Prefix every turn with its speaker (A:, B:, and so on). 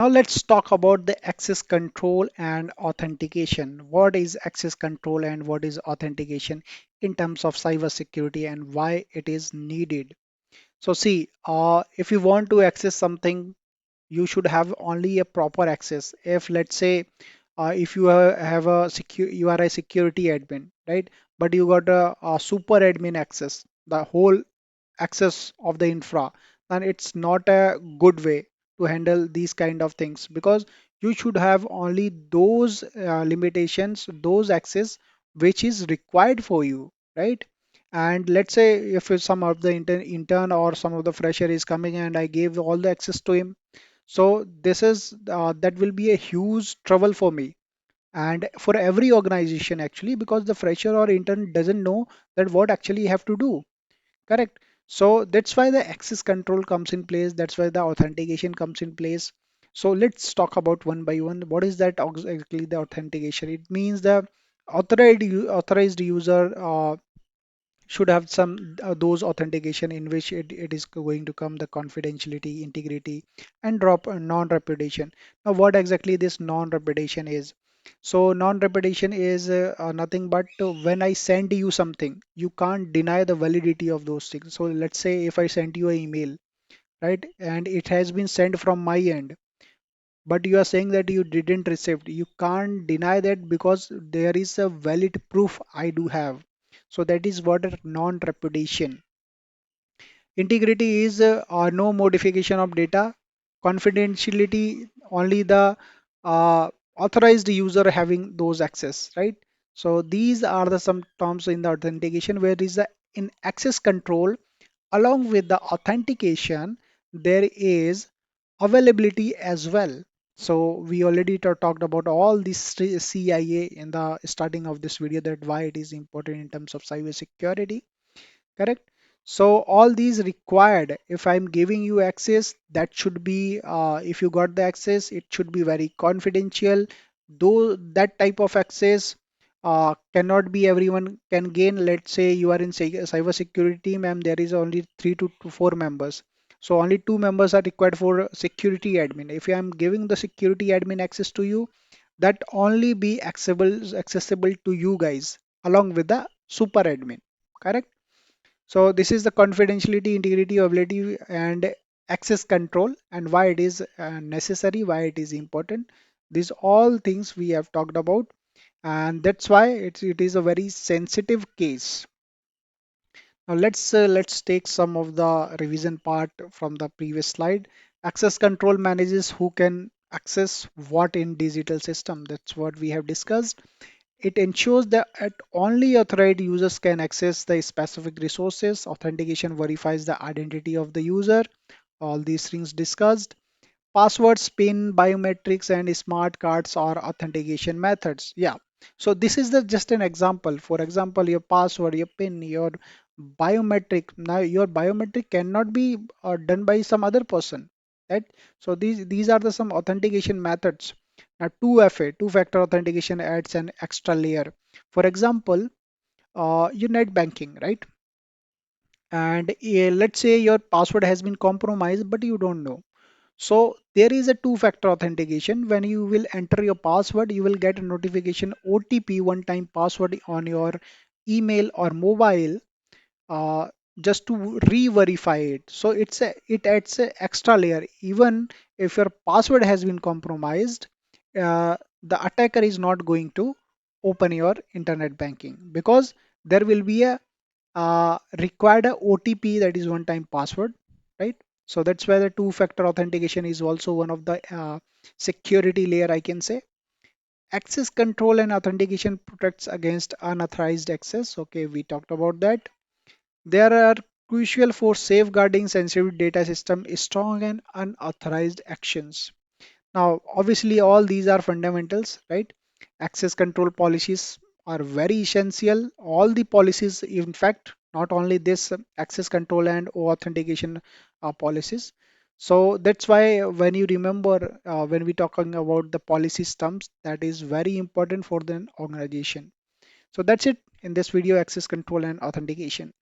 A: Now let's talk about the access control and authentication. What is access control and what is authentication in terms of cybersecurity and why it is needed? So see, if you want to access something, you should have only a proper access. If let's say, if you have you are a security admin, right? But you got a super admin access, the whole access of the infra, then it's not a good way to handle these kind of things, because you should have only those limitations, those access which is required for you, right? And let's say if some of the intern or some of the fresher is coming and I gave all the access to him, so this is that will be a huge trouble for me and for every organization actually, because the fresher or intern doesn't know that what actually you have to do. Correct. So that's why the access control comes in place. That's why the authentication comes in place. So let's talk about one by one. What is that exactly the authentication? It means the authorized user should have some those authentication in which it is going to come the confidentiality, integrity, and drop non-repudiation. Now, what exactly this non-repudiation is? So non-repudiation is nothing but when I send you something, you can't deny the validity of those things. So let's say if I send you an email, right, and it has been sent from my end, but you are saying that you didn't receive, you can't deny that because there is a valid proof I do have. So that is what a non-repudiation. Integrity is no modification of data. Confidentiality, only the authorized user having those access, right? So these are the some terms in the authentication where is the in access control. Along with the authentication, there is availability as well. So we already talked about all this CIA in the starting of this video, that why it is important in terms of cyber security. Correct. So all these required, if I'm giving you access, that should be if you got the access, it should be very confidential. Though that type of access cannot be everyone can gain. Let's say you are in cyber security team and there is only 3 to 4 members, so only 2 members are required for security admin. If I am giving the security admin access to you, that only be accessible to you guys along with the super admin. Correct. So this is the confidentiality, integrity, availability, and access control, and why it is necessary, why it is important. These all things we have talked about, and that's why it is a very sensitive case. Now let's take some of the revision part from the previous slide. Access control manages who can access what in digital system. That's what we have discussed. It ensures that only authorized users can access the specific resources. Authentication verifies the identity of the user. All these things discussed. Passwords, PIN, biometrics, and smart cards are authentication methods. Yeah. So this is the just an example. For example, your password, your PIN, your biometric. Now your biometric cannot be done by some other person, right? So these are the some authentication methods. Now 2FA, two-factor authentication adds an extra layer. For example, your net banking, right? And let's say your password has been compromised, but you don't know. So there is a two-factor authentication. When you will enter your password, you will get a notification OTP, one-time password on your email or mobile, uh, just to re-verify it. So it adds a extra layer. Even if your password has been compromised, the attacker is not going to open your internet banking, because there will be a required a OTP, that is one-time password, right? So that's why the two-factor authentication is also one of the security layer, I can say. Access control and authentication protects against unauthorized access. Okay, we talked about that. There are crucial for safeguarding sensitive data system, strong and unauthorized actions. Now, obviously, all these are fundamentals, right? Access control policies are very essential. All the policies, in fact, not only this access control and authentication policies. So that's why when you remember when we talking about the policy terms, that is very important for the organization. So that's it in this video, access control and authentication.